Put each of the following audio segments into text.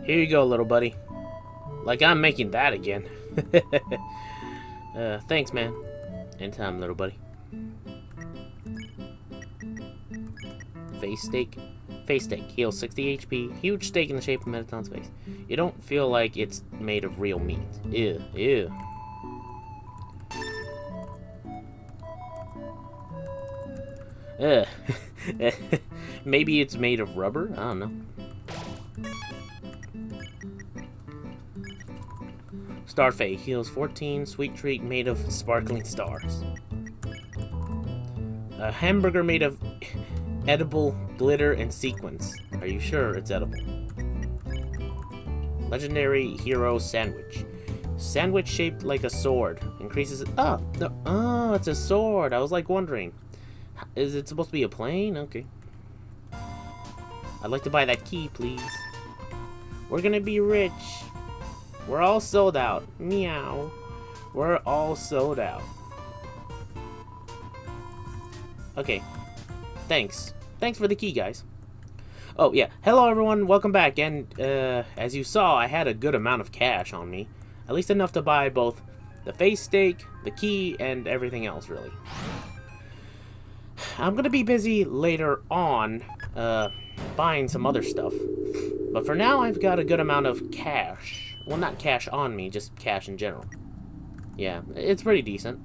Here you go, little buddy. Like I'm making that again. Thanks, man. Anytime, little buddy. Face steak. Face steak. Heals 60 HP. Huge steak in the shape of Mettaton's face. You don't feel like it's made of real meat. Ew. Ew. Ugh. Maybe it's made of rubber? I don't know. Starfay heals 14. Sweet treat made of sparkling stars. A hamburger made of edible glitter and sequins. Are you sure it's edible? Legendary hero sandwich. Sandwich shaped like a sword. Increases. Oh, no. Oh, it's a sword. I was like wondering. Is it supposed to be a plane? Okay. I'd like to buy that key, please. We're gonna be rich. We're all sold out. Meow. We're all sold out. Okay. Thanks. Thanks for the key, guys. Oh, yeah. Hello, everyone. Welcome back. And, as you saw, I had a good amount of cash on me. At least enough to buy both the face steak, the key, and everything else, really. I'm gonna be busy later on, buying some other stuff. But for now, I've got a good amount of cash. Well, not cash on me, just cash in general. Yeah, it's pretty decent.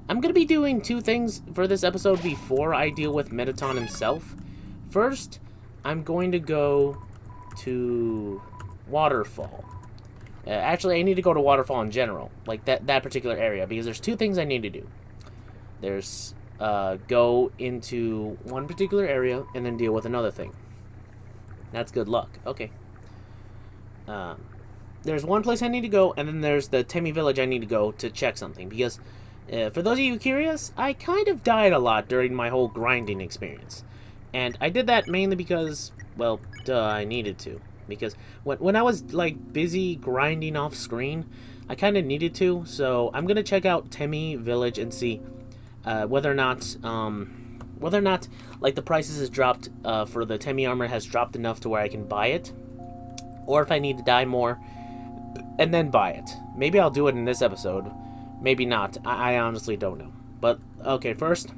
I'm gonna be doing two things for this episode before I deal with Mettaton himself. First, I'm going to go to Waterfall. Actually, I need to go to Waterfall in general, like that particular area, because there's two things I need to do. There's go into one particular area and then deal with another thing. That's good luck. Okay. There's one place I need to go, and then there's the Temi village I need to go to check something, because for those of you curious, I kind of died a lot during my whole grinding experience. And I did that mainly because, well, duh, I needed to. Because when I was, like, busy grinding off screen, I kind of needed to. So I'm going to check out Temi village and see whether or not, like, the prices has dropped for the Temi armor has dropped enough to where I can buy it. Or if I need to die more, and then buy it. Maybe I'll do it in this episode. Maybe not. I honestly don't know. But, okay, first,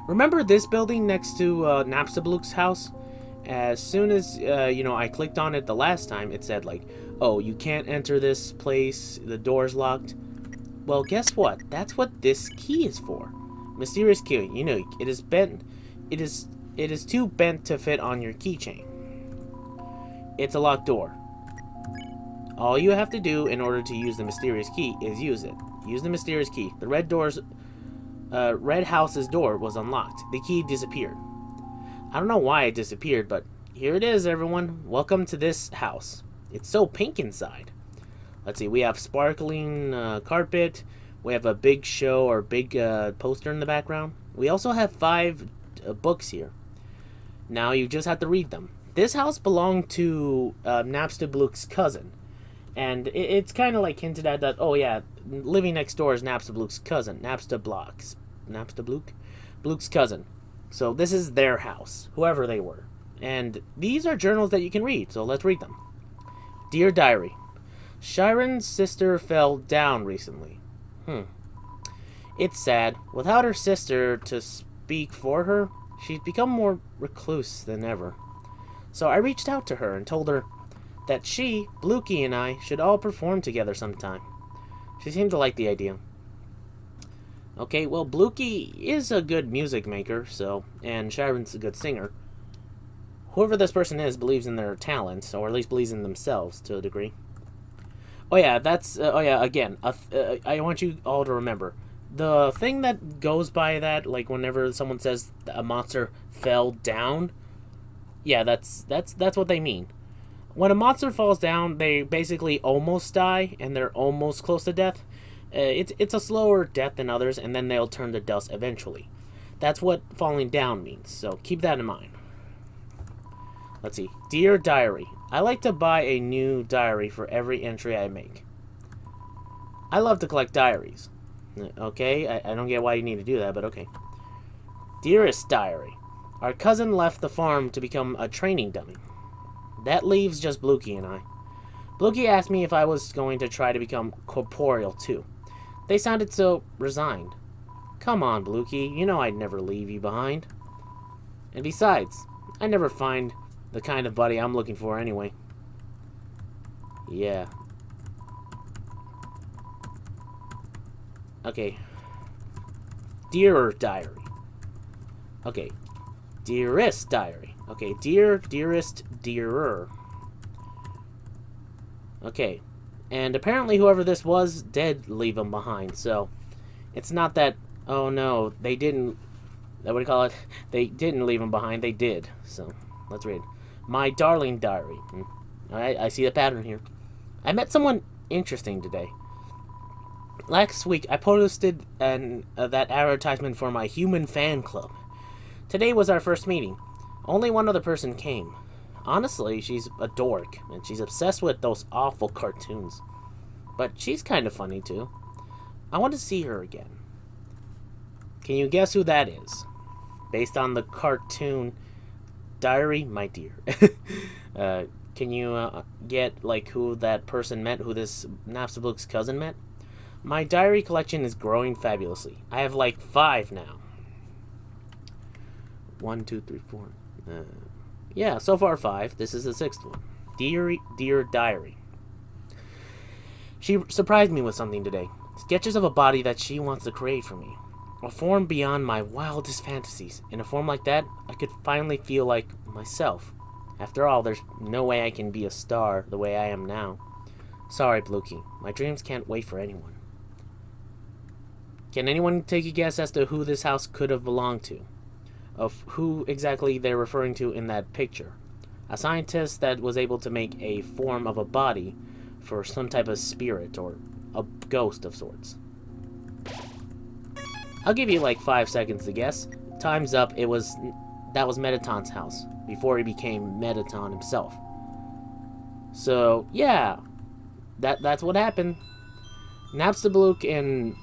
remember this building next to Napstablook's house? As soon as, I clicked on it the last time, it said, like, oh, you can't enter this place, the door's locked. Well, guess what? That's what this key is for. Mysterious key. You know, it is bent. It is too bent to fit on your keychain. It's a locked door. All you have to do in order to use the mysterious key is use it. Use the mysterious key. The red house's door was unlocked. The key disappeared. I don't know why it disappeared, but here it is, everyone. Welcome to this house. It's so pink inside. Let's see, we have sparkling carpet. We have a big show or big poster in the background. We also have 5 books here. Now you just have to read them. This house belonged to Napstablook's cousin. And it's kind of like hinted at that, oh yeah, living next door is Napstablook's cousin. Napstablook's cousin. So this is their house, whoever they were. And these are journals that you can read, so let's read them. Dear Diary. Shiren's sister fell down recently. It's sad. Without her sister to speak for her, she's become more recluse than ever. So I reached out to her and told her that she, Blookie, and I should all perform together sometime. She seemed to like the idea. Okay, well, Blookie is a good music maker, and Shiren's a good singer. Whoever this person is believes in their talents, or at least believes in themselves to a degree. Oh yeah, again, I want you all to remember, the thing that goes by that, like whenever someone says a monster fell down, yeah, that's what they mean. When a monster falls down, they basically almost die, and they're almost close to death. It's a slower death than others, and then they'll turn to dust eventually. That's what falling down means, so keep that in mind. Let's see. Dear Diary. I like to buy a new diary for every entry I make. I love to collect diaries. Okay, I don't get why you need to do that, but okay. Dearest Diary. Our cousin left the farm to become a training dummy. That leaves just Blukey and I. Blukey asked me if I was going to try to become corporeal too. They sounded so resigned. Come on, Blukey, you know I'd never leave you behind. And besides, I never find the kind of buddy I'm looking for anyway. Yeah. Okay. Dear Diary. Okay. Dearest Diary. Okay, dear, dearest, dearer. Okay. And apparently whoever this was did leave him behind, so it's not that, oh no, they didn't, what do you call it? They didn't leave him behind, they did. So, let's read. My darling diary. Alright, I see the pattern here. I met someone interesting today. Last week, I posted that advertisement for my human fan club. Today was our first meeting. Only one other person came. Honestly, she's a dork, and she's obsessed with those awful cartoons. But she's kind of funny, too. I want to see her again. Can you guess who that is? Based on the cartoon Diary, my dear. Can you get, like, who that person met, who this Napstablook's cousin met? My diary collection is growing fabulously. I have, like, 5 now. 1, 2, 3, 4. Yeah, so far 5. This is the 6th one. Dear Diary. She surprised me with something today. Sketches of a body that she wants to create for me. A form beyond my wildest fantasies. In a form like that, I could finally feel like myself. After all, there's no way I can be a star the way I am now. Sorry, Blukey. My dreams can't wait for anyone. Can anyone take a guess as to who this house could have belonged to? Of who exactly they're referring to in that picture? A scientist that was able to make a form of a body for some type of spirit or a ghost of sorts. I'll give you like 5 seconds to guess. Time's up. That was Mettaton's house before he became Mettaton himself. So yeah, that's what happened. Napstablook and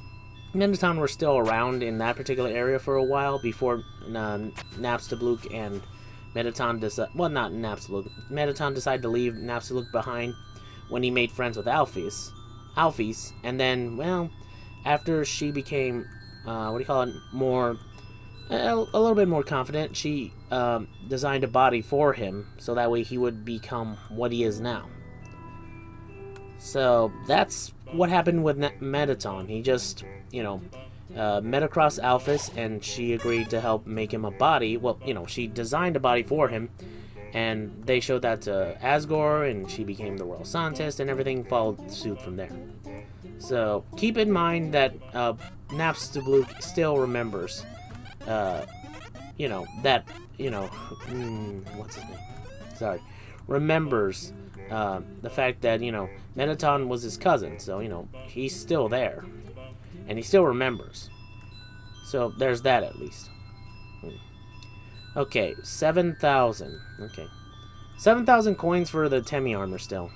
Mettaton were still around in that particular area for a while before Napstablook and Mettaton Mettaton decided to leave Napstablook behind when he made friends with Alphys, and then, well, after she became, more, a little bit more confident, she designed a body for him so that way he would become what he is now. So that's what happened with Mettaton. He just, met across Alphys, and she agreed to help make him a body. Well, she designed a body for him, and they showed that to Asgore, and she became the royal scientist, and everything followed suit from there. So keep in mind that Napstablook still remembers, what's his name? Sorry. Remembers the fact that, Mettaton was his cousin, so, he's still there. And he still remembers. So, there's that at least. Okay, 7,000. Okay. 7,000 coins for the Temmie armor still.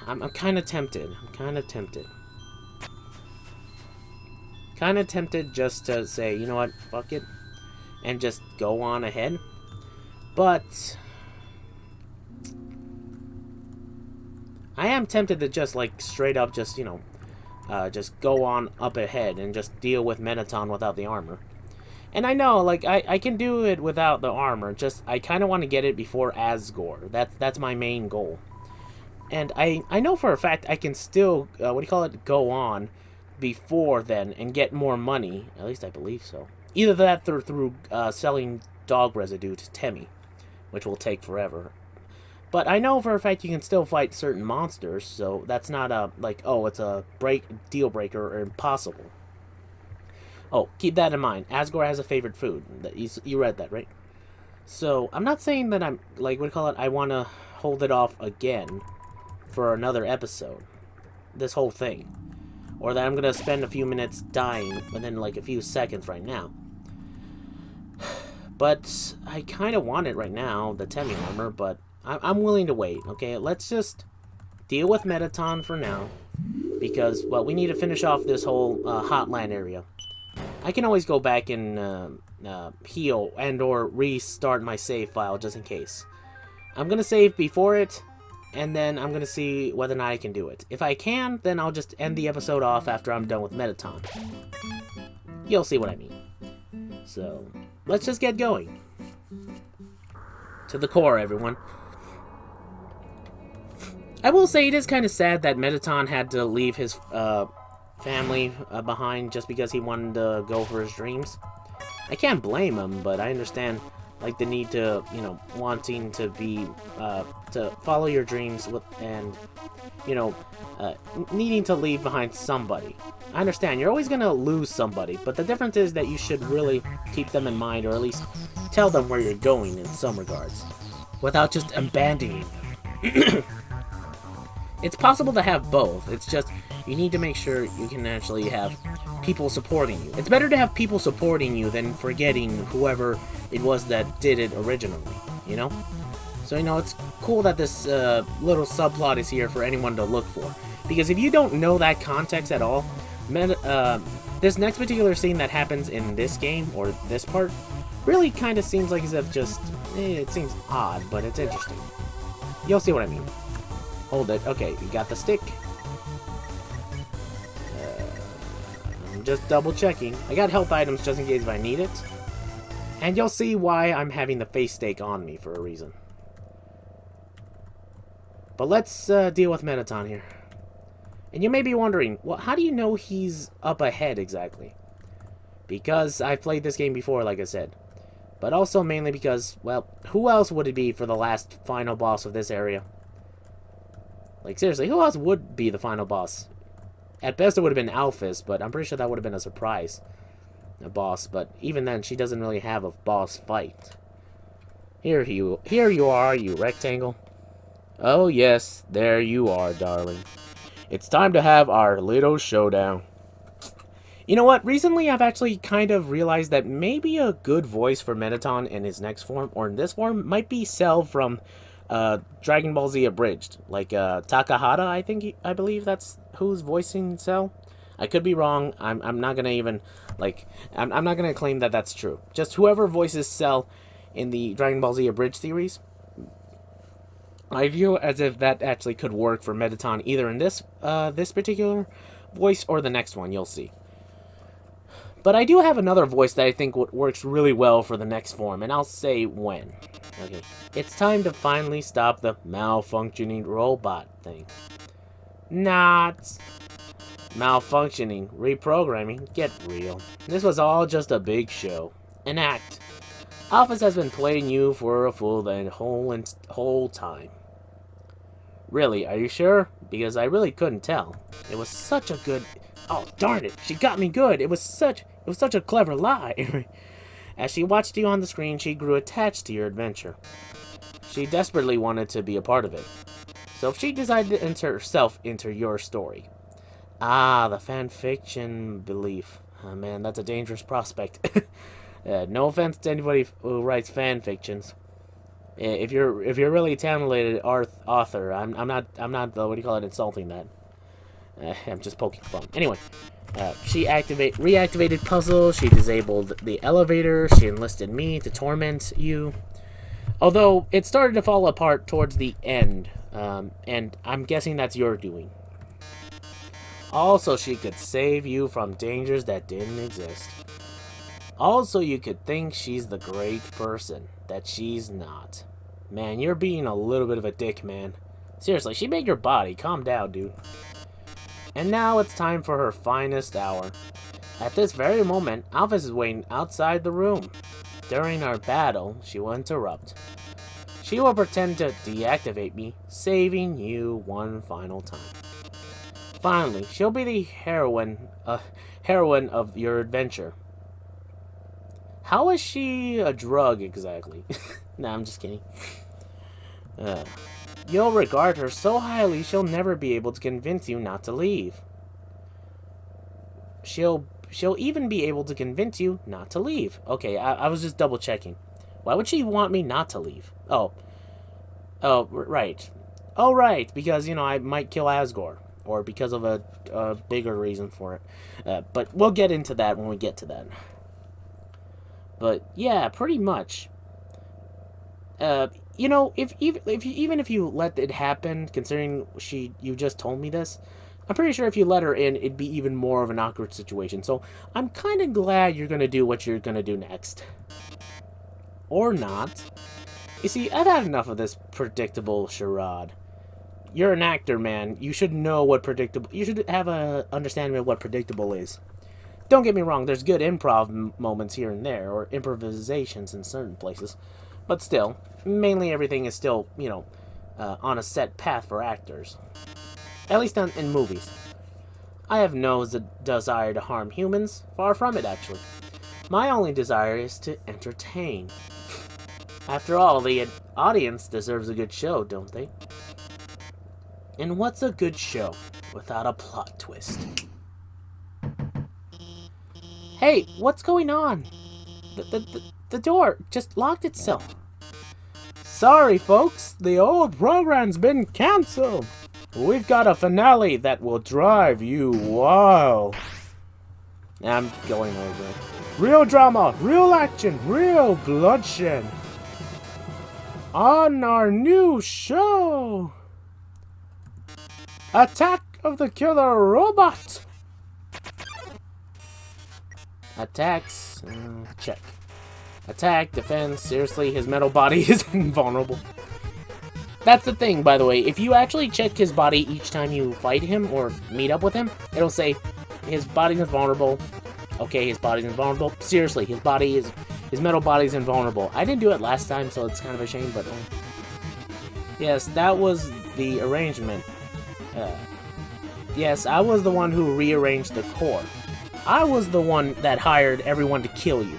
I'm kind of tempted. Kind of tempted just to say, you know what, fuck it. And just go on ahead. But I am tempted to just, like, straight up just, just go on up ahead and just deal with Mettaton without the armor. And I know, like, I can do it without the armor, just I kind of want to get it before Asgore. That's my main goal. And I know for a fact I can still, go on before then and get more money. At least I believe so. Either that or through selling dog residue to Temmie, which will take forever. But I know for a fact you can still fight certain monsters, so that's not it's a deal breaker or impossible. Oh, keep that in mind. Asgore has a favorite food. You read that, right? So, I'm not saying that I'm, I want to hold it off again for another episode. This whole thing. Or that I'm going to spend a few minutes dying within, a few seconds right now. But I kind of want it right now, the Temmie armor, but I'm willing to wait, okay? Let's just deal with Mettaton for now, because, well, we need to finish off this whole Hotland area. I can always go back and heal and or restart my save file just in case. I'm going to save before it, and then I'm going to see whether or not I can do it. If I can, then I'll just end the episode off after I'm done with Mettaton. You'll see what I mean. So, let's just get going. To the core, everyone. I will say it is kind of sad that Mettaton had to leave his family behind just because he wanted to go for his dreams. I can't blame him, but I understand like the need to, wanting to be to follow your dreams and needing to leave behind somebody. I understand you're always gonna lose somebody, but the difference is that you should really keep them in mind, or at least tell them where you're going in some regards, without just abandoning them. It's possible to have both. It's just you need to make sure you can actually have people supporting you. It's better to have people supporting you than forgetting whoever it was that did it originally, So, it's cool that this little subplot is here for anyone to look for. Because if you don't know that context at all, this next particular scene that happens in this game, or this part, really kind of seems like as if just, it seems odd, but it's interesting. You'll see what I mean. Hold it. Okay, you got the stick. I'm just double checking. I got health items just in case if I need it. And you'll see why I'm having the face stake on me for a reason. But let's deal with Mettaton here. And you may be wondering, well, how do you know he's up ahead exactly? Because I've played this game before, like I said. But also mainly because, well, who else would it be for the last final boss of this area? Like, seriously, who else would be the final boss? At best, it would have been Alphys, but I'm pretty sure that would have been a surprise. A boss, but even then, she doesn't really have a boss fight. Here you are, you rectangle. Oh yes, there you are, darling. It's time to have our little showdown. You know what? Recently, I've actually kind of realized that maybe a good voice for Mettaton in his next form, or in this form, might be Cell from Dragon Ball Z Abridged. Like, Takahata, I believe that's who's voicing Cell. I could be wrong. I'm not gonna even, I'm not gonna claim that that's true. Just whoever voices Cell in the Dragon Ball Z Abridged series, I view as if that actually could work for Mettaton either in this particular voice or the next one. You'll see. But I do have another voice that I think works really well for the next form, and I'll say when. Okay, it's time to finally stop the malfunctioning robot thing. Not malfunctioning, reprogramming, get real. This was all just a big show, an act. Alphys has been playing you for a fool the whole time. Really, are you sure? Because I really couldn't tell. It was such a good... Oh, darn it, she got me good. It was such a clever lie. As she watched you on the screen, she grew attached to your adventure. She desperately wanted to be a part of it. So she decided to enter herself into your story. Ah, the fanfiction belief. Oh, man, that's a dangerous prospect. No offense to anybody who writes fanfictions. If you're really a talented author, I'm not what do you call it, insulting that. I'm just poking fun. Anyway, she reactivated puzzle. She disabled the elevator. She enlisted me to torment you. Although it started to fall apart towards the end, and I'm guessing that's your doing. Also, she could save you from dangers that didn't exist. Also, you could think she's the great person that she's not. Man, you're being a little bit of a dick, man. Seriously, she made your body. Calm down, dude. And now it's time for her finest hour. At this very moment, Alphys is waiting outside the room. During our battle, she will interrupt. She will pretend to deactivate me, saving you one final time. Finally, she'll be the heroine of your adventure. How is she a drug exactly? Nah, I'm just kidding. You'll regard her so highly she'll never be able to convince you not to leave. She'll even be able to convince you not to leave. Okay, I was just double checking. Why would she want me not to leave? Oh, right. Oh, right, because, I might kill Asgore. or because of a bigger reason for it. But we'll get into that when we get to that. But yeah, pretty much. You know, even if you let it happen, considering you just told me this, I'm pretty sure if you let her in, it'd be even more of an awkward situation. So I'm kind of glad you're gonna do what you're gonna do next, or not. You see, I've had enough of this predictable charade. You're an actor, man. You should know what predictable. You should have a understanding of what predictable is. Don't get me wrong. There's good improv moments here and there, or improvisations in certain places, but still, mainly everything is still, you know, on a set path for actors. At least in movies. I have no desire to harm humans. Far from it, actually. My only desire is to entertain. After all, the audience deserves a good show, don't they? And what's a good show without a plot twist? Hey, what's going on? The door just locked itself. Sorry, folks. The old program's been canceled. We've got a finale that will drive you wild. I'm going over it. Real drama, real action, real bloodshed. On our new show, Attack of the Killer Robot. Attacks, check. Attack, defense, seriously, his metal body is invulnerable. That's the thing, by the way, if you actually check his body each time you fight him or meet up with him, it'll say, his body's invulnerable. Okay, his body's invulnerable. Seriously, his metal body's invulnerable. I didn't do it last time, so it's kind of a shame, but yes, that was the arrangement. Yes, I was the one who rearranged the core. I was the one that hired everyone to kill you.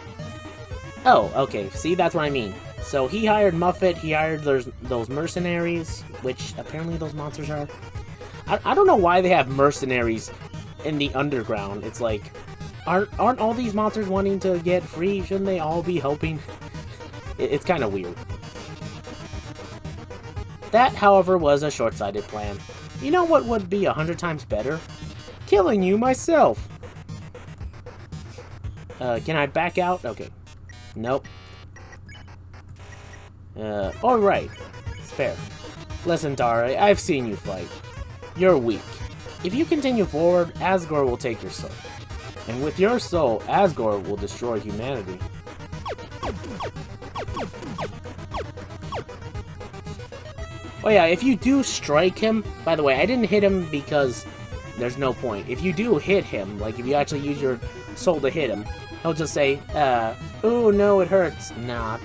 Oh, okay, see, that's what I mean. So he hired Muffet, he hired those mercenaries, which apparently those monsters are. I don't know why they have mercenaries in the underground. It's like, aren't all these monsters wanting to get free? Shouldn't they all be helping? It's kind of weird. That, however, was a short-sighted plan. You know what would be 100 times better? Killing you myself. Can I back out? Okay. Nope. Alright. It's fair. Listen, Tara, I've seen you fight. You're weak. If you continue forward, Asgore will take your soul. And with your soul, Asgore will destroy humanity. Oh yeah, if you do strike him, by the way, I didn't hit him because there's no point. If you do hit him, like if you actually use your soul to hit him, he'll just say, oh no, it hurts. Not.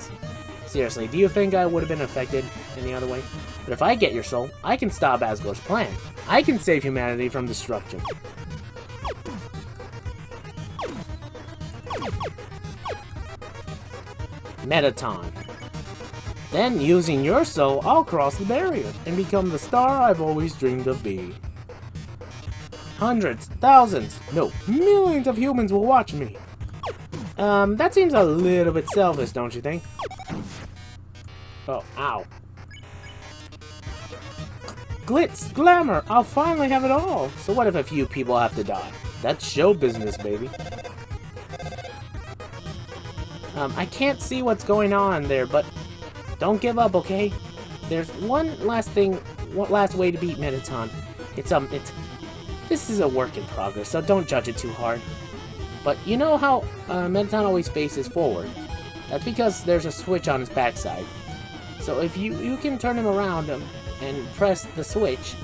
Seriously, do you think I would have been affected any other way? But if I get your soul, I can stop Asgore's plan. I can save humanity from destruction. Mettaton. Then, using your soul, I'll cross the barrier and become the star I've always dreamed of being. Hundreds, thousands, no, millions of humans will watch me. That seems a little bit selfish, don't you think? Oh, ow. Glitz, glamour, I'll finally have it all. So what if a few people have to die? That's show business, baby. I can't see what's going on there, but don't give up, okay? There's one last way to beat Mettaton. This is a work in progress, so don't judge it too hard. But you know how Mettaton always faces forward? That's because there's a switch on his backside. So if you can turn him around and press the switch,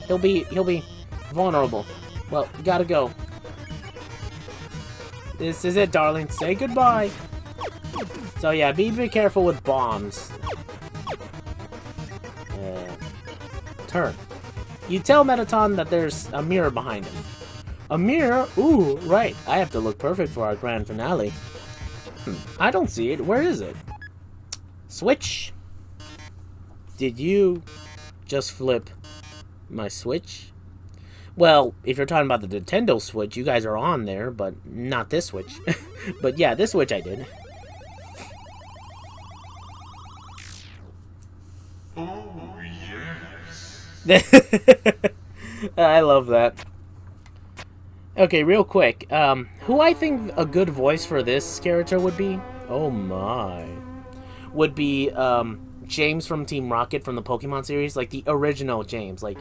he'll be vulnerable. Well, gotta go. This is it, darling. Say goodbye. So yeah, be careful with bombs. Turn. You tell Mettaton that there's a mirror behind him. A mirror? Ooh, right. I have to look perfect for our grand finale. I don't see it. Where is it? Switch? Did you just flip my Switch? Well, if you're talking about the Nintendo Switch, you guys are on there, but not this Switch. But yeah, this Switch I did. Oh, yes. I love that. Okay, real quick. Who I think a good voice for this character would be? Oh my. Would be James from Team Rocket from the Pokemon series, like the original James, like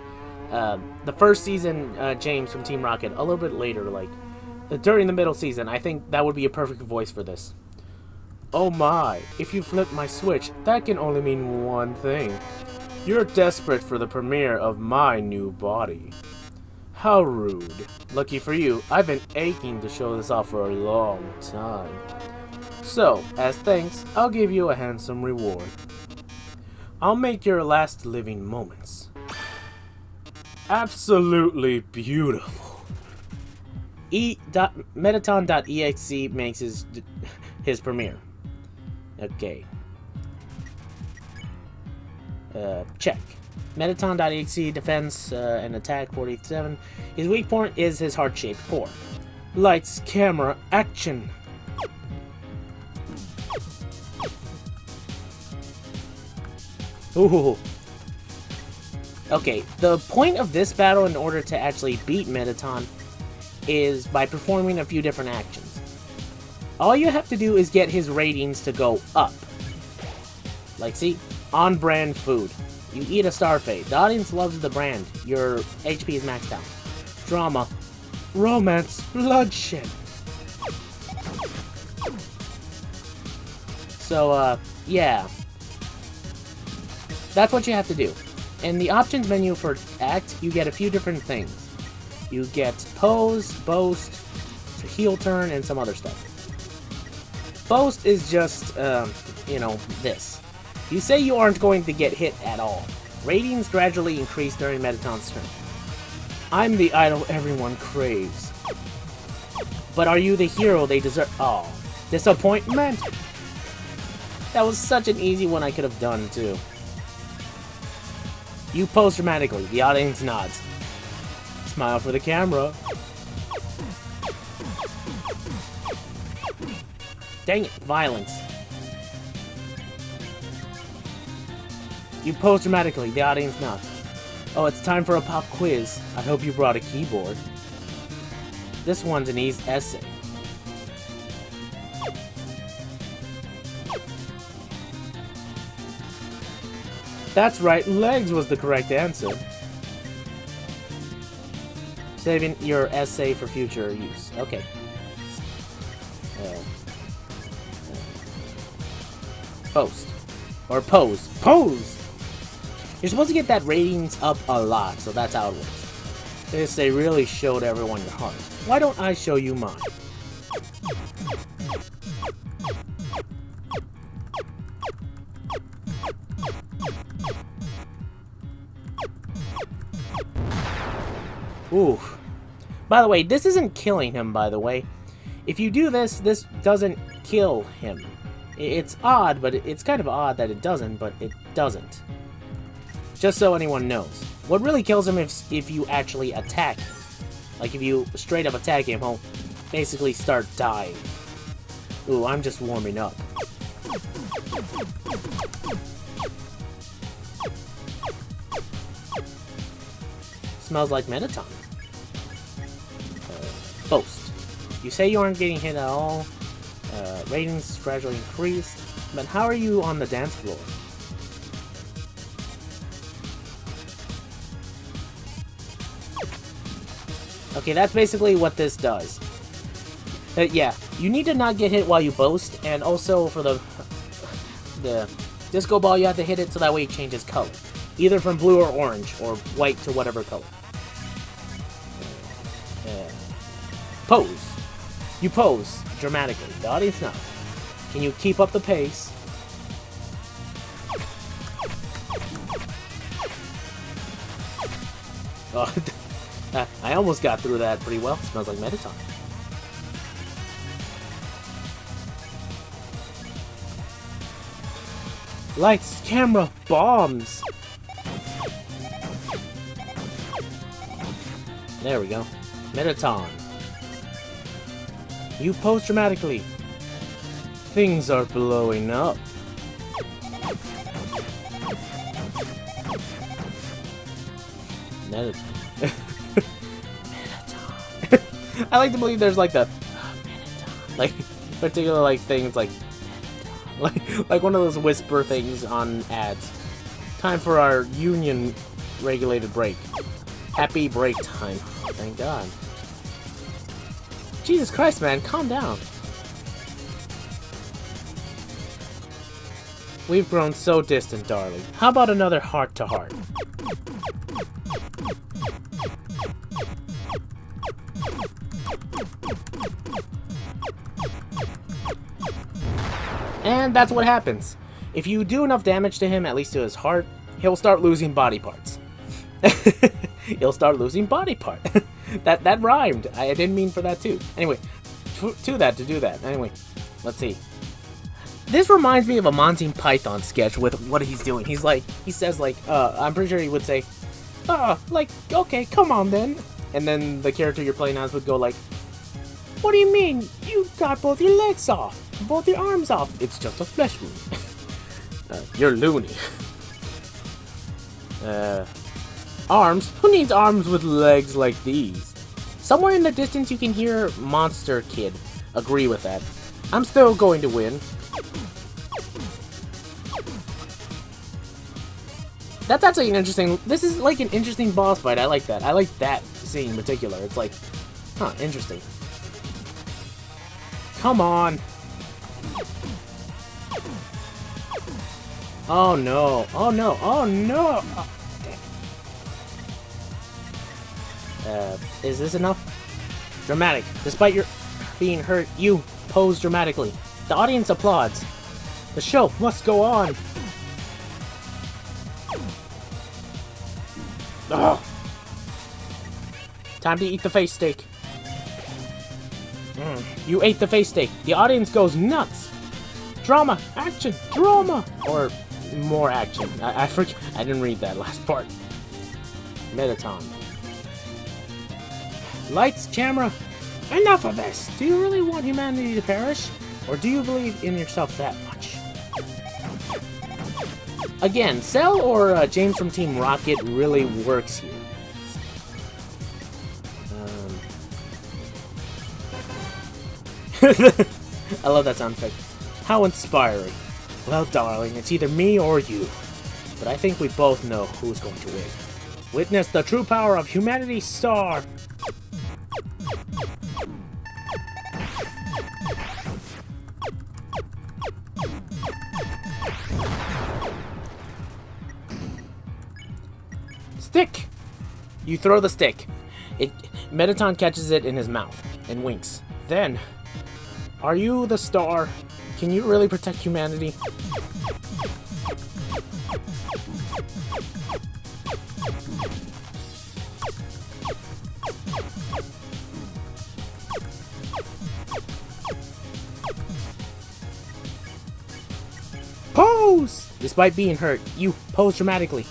the first season James from Team Rocket. A little bit later, like during the middle season. I think that would be a perfect voice for this. Oh my, if you flip my switch, that can only mean one thing. You're desperate for the premiere of my new body. How rude. Lucky for you, I've been aching to show this off for a long time. So, as thanks, I'll give you a handsome reward. I'll make your last living moments absolutely beautiful. Mettaton.exe makes his premiere. Okay. Check. Mettaton.exe defense and attack 47. His weak point is his heart-shaped core. Lights, camera, action. Ooh. Okay, the point of this battle in order to actually beat Mettaton is by performing a few different actions. All you have to do is get his ratings to go up. Like, see? On-brand food. You eat a Starfade. The audience loves the brand. Your HP is maxed out. Drama. Romance. Bloodshed. So, yeah. That's what you have to do. In the options menu for Act, you get a few different things. You get Pose, Boast, Heel Turn, and some other stuff. Boast is just, you know, this. You say you aren't going to get hit at all. Ratings gradually increase during Mettaton's turn. I'm the idol everyone craves. But are you the hero they deserve? Oh, disappointment? That was such an easy one I could have done, too. You pose dramatically. The audience nods. Smile for the camera. Dang it, violence. You pose dramatically. The audience nods. Oh, it's time for a pop quiz. I hope you brought a keyboard. This one's an easy essay. That's right, legs was the correct answer. Saving your essay for future use. Okay. Post. Or pose. Pose! You're supposed to get that ratings up a lot, so that's how it works. This they really showed everyone your heart. Why don't I show you mine? Ooh. By the way, this isn't killing him, by the way. If you do this, this doesn't kill him. It's odd, but it's kind of odd that it doesn't, but it doesn't. Just so anyone knows. What really kills him is if you actually attack him. Like, if you straight up attack him, he'll basically start dying. Ooh, I'm just warming up. Smells like Mettaton. Boast. You say you aren't getting hit at all. Ratings gradually increased. But how are you on the dance floor? Okay, that's basically what this does. Yeah, you need to not get hit while you boast, and also for the disco ball, you have to hit it so that way it changes color. Either from blue or orange, or white to whatever color. Pose. You pose dramatically. The audience knows. Can you keep up the pace? Oh, I almost got through that pretty well. Smells like Mettaton. Lights, camera, bombs. There we go. Mettaton. You pose dramatically. Things are blowing up. Mettaton. I like to believe there's like the like particular like things like one of those whisper things on ads. Time for our union regulated break. Happy break time. Thank God. Jesus Christ, man, calm down. We've grown so distant, darling. How about another heart-to-heart? And that's what happens. If you do enough damage to him, at least to his heart, he'll start losing body parts. He'll start losing body part. that rhymed. I didn't mean for that too. Anyway, to do that. Anyway, let's see. This reminds me of a Monty Python sketch with what he's doing. He says I'm pretty sure he would say, okay, come on then. And then the character you're playing as would go like, what do you mean? You got both your legs off, both your arms off. It's just a flesh wound. You're loony. Arms? Who needs arms with legs like these? Somewhere in the distance you can hear Monster Kid agree with that. I'm still going to win. That's actually an interesting... This is like an interesting boss fight. I like that. I like that scene in particular. It's like... Huh, interesting. Come on. Oh no. Oh no. Oh no. Oh, is this enough? Dramatic. Despite your being hurt, you pose dramatically. The audience applauds. The show must go on. Ugh. Time to eat the face steak. You ate the face steak. The audience goes nuts. Drama, action, drama, or more action. I forget. I didn't read that last part. Mettaton. Lights, camera. Enough of this. Do you really want humanity to perish, or do you believe in yourself that much? Again, Cell or James from Team Rocket really works here. I love that sound effect. How inspiring. Well, darling, it's either me or you. But I think we both know who's going to win. Witness the true power of humanity's star. Stick! You throw the stick. Mettaton catches it in his mouth and winks. Then, are you the star? Can you really protect humanity? Pose! Despite being hurt, you pose dramatically.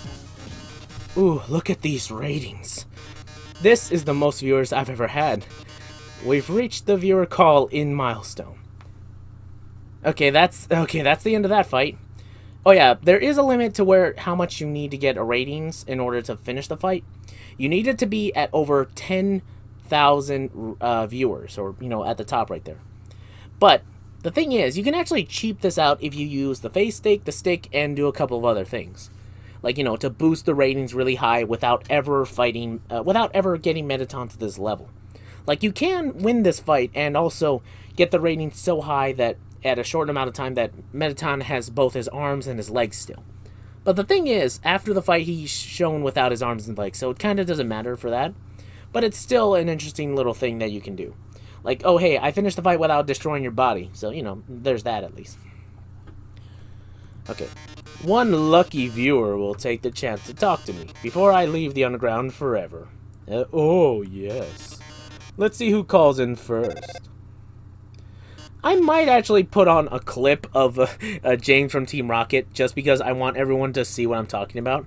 Ooh, look at these ratings. This is the most viewers I've ever had. We've reached the viewer call-in milestone. Okay, that's the end of that fight. Oh yeah, there is a limit to how much you need to get a ratings in order to finish the fight. You need it to be at over 10,000 viewers, or at the top right there. But the thing is, you can actually cheap this out if you use the face steak, the stick, and do a couple of other things. Like, to boost the ratings really high without ever getting Mettaton to this level. Like, you can win this fight and also get the ratings so high that at a short amount of time that Mettaton has both his arms and his legs still. But the thing is, after the fight, he's shown without his arms and legs, so it kind of doesn't matter for that. But it's still an interesting little thing that you can do. Like, oh hey, I finished the fight without destroying your body, so, there's that at least. Okay. One lucky viewer will take the chance to talk to me before I leave the underground forever. Oh, yes. Let's see who calls in first. I might actually put on a clip of James from Team Rocket just because I want everyone to see what I'm talking about.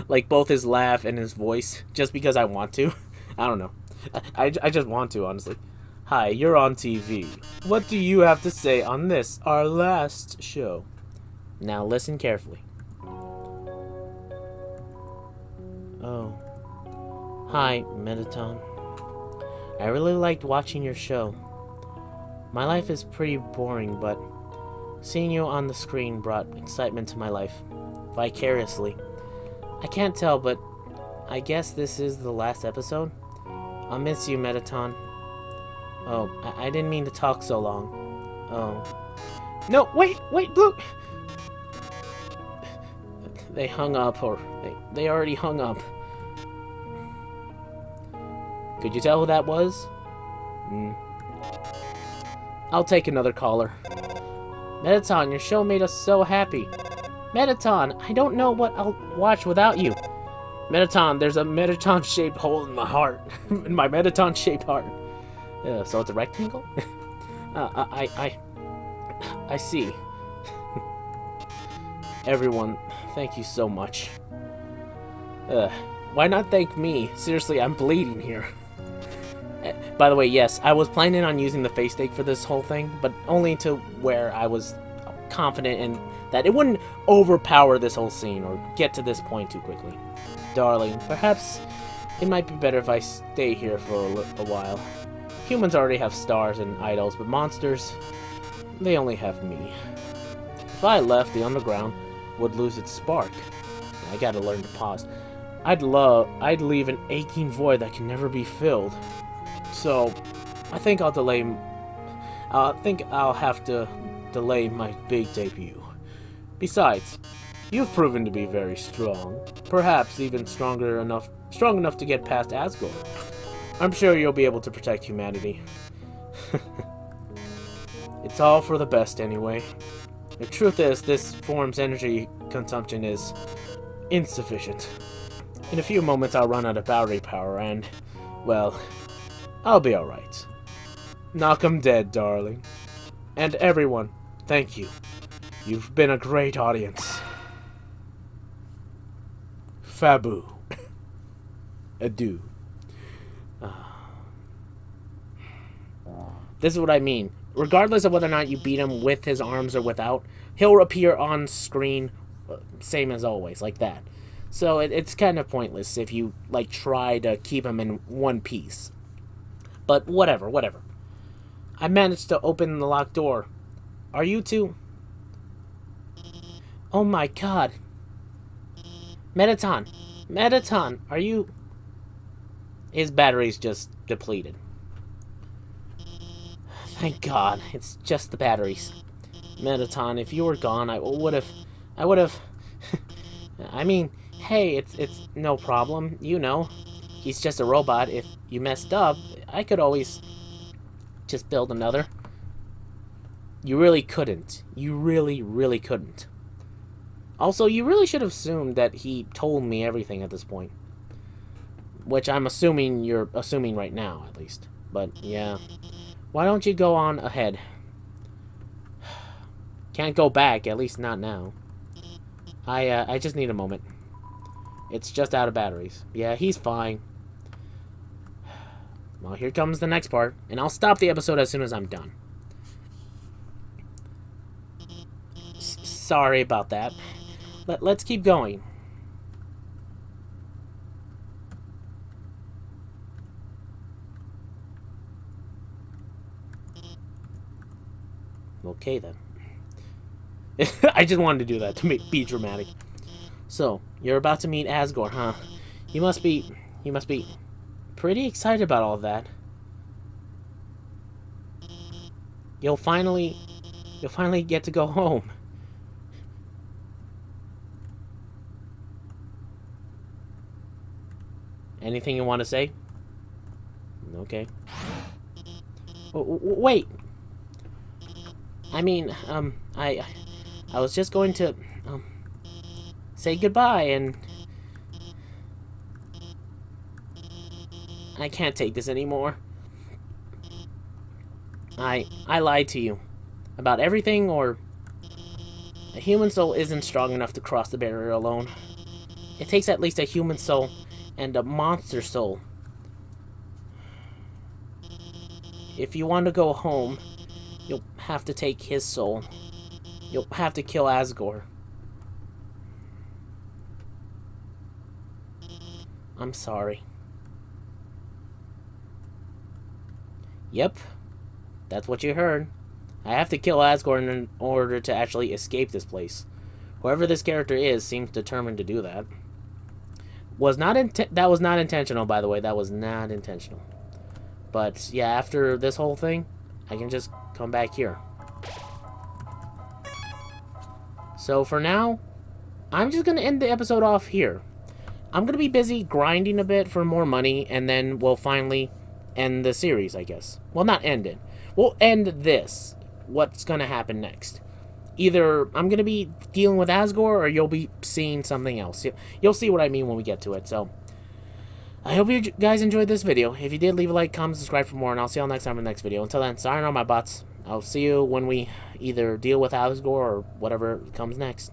Like, both his laugh and his voice, just because I want to. I don't know. I just want to, honestly. Hi, you're on TV. What do you have to say on this, our last show? Now listen carefully. Oh. Hi, Mettaton. I really liked watching your show. My life is pretty boring, but seeing you on the screen brought excitement to my life, vicariously. I can't tell, but I guess this is the last episode? I'll miss you, Mettaton. Oh, I didn't mean to talk so long. Oh. No, wait, Blue! They hung up, or they already hung up. Could you tell who that was? I'll take another caller. Mettaton, your show made us so happy. Mettaton, I don't know what I'll watch without you. Mettaton, there's a Mettaton-shaped hole in my heart. In my Mettaton-shaped heart. So it's a rectangle? I see. Everyone, thank you so much. Why not thank me? Seriously, I'm bleeding here. By the way, yes, I was planning on using the face stake for this whole thing, but only to where I was confident in that it wouldn't overpower this whole scene or get to this point too quickly. Darling, perhaps it might be better if I stay here for a while. Humans already have stars and idols, but monsters, they only have me. If I left, the underground would lose its spark. I gotta learn to pause. I'd leave an aching void that can never be filled. So, I think I'll have to delay my big debut. Besides, you've proven to be very strong. Perhaps even strong enough to get past Asgore. I'm sure you'll be able to protect humanity. It's all for the best anyway. The truth is, this form's energy consumption is insufficient. In a few moments I'll run out of battery power and, well, I'll be alright. Knock 'em dead, darling. And everyone, thank you. You've been a great audience. Fabu. Adieu. This is what I mean. Regardless of whether or not you beat him with his arms or without, he'll appear on screen, same as always, like that. So it's kind of pointless if you, like, try to keep him in one piece. But whatever. I managed to open the locked door. Are you two? Oh my god. Mettaton, are you... His battery's just depleted. Thank God, it's just the batteries. Mettaton, if you were gone, I would have... I mean, hey, it's no problem, you know. He's just a robot. If you messed up, I could always just build another. You really couldn't. You really couldn't. Also, you really should have assumed that he told me everything at this point. Which I'm assuming you're assuming right now, at least. But, yeah. Why don't you go on ahead? Can't go back, at least not now. I just need a moment. It's just out of batteries. Yeah, he's fine. Well, here comes the next part, and I'll stop the episode as soon as I'm done. Sorry about that. Let's keep going. Okay, then. I just wanted to do that to be dramatic. So, you're about to meet Asgore, huh? You must be pretty excited about all that. You'll finally get to go home. Anything you want to say? Okay. Wait. I mean, I was just going to, say goodbye, and I can't take this anymore. I lied to you about everything, or a human soul isn't strong enough to cross the barrier alone. It takes at least a human soul and a monster soul. If you want to go home, you'll have to take his soul. You'll have to kill Asgore. I'm sorry. Yep, that's what you heard. I have to kill Asgore in order to actually escape this place. Whoever this character is seems determined to do that. That was not intentional, by the way. That was not intentional. But yeah, after this whole thing, I can just come back here. So for now, I'm just going to end the episode off here. I'm going to be busy grinding a bit for more money, and then we'll finally end the series, I guess. Well, not end it. We'll end this. What's going to happen next? Either I'm going to be dealing with Asgore, or you'll be seeing something else. You'll see what I mean when we get to it. So, I hope you guys enjoyed this video. If you did, leave a like, comment, subscribe for more, and I'll see you all next time in the next video. Until then, sayonara my butts. I'll see you when we either deal with Asgore or whatever comes next.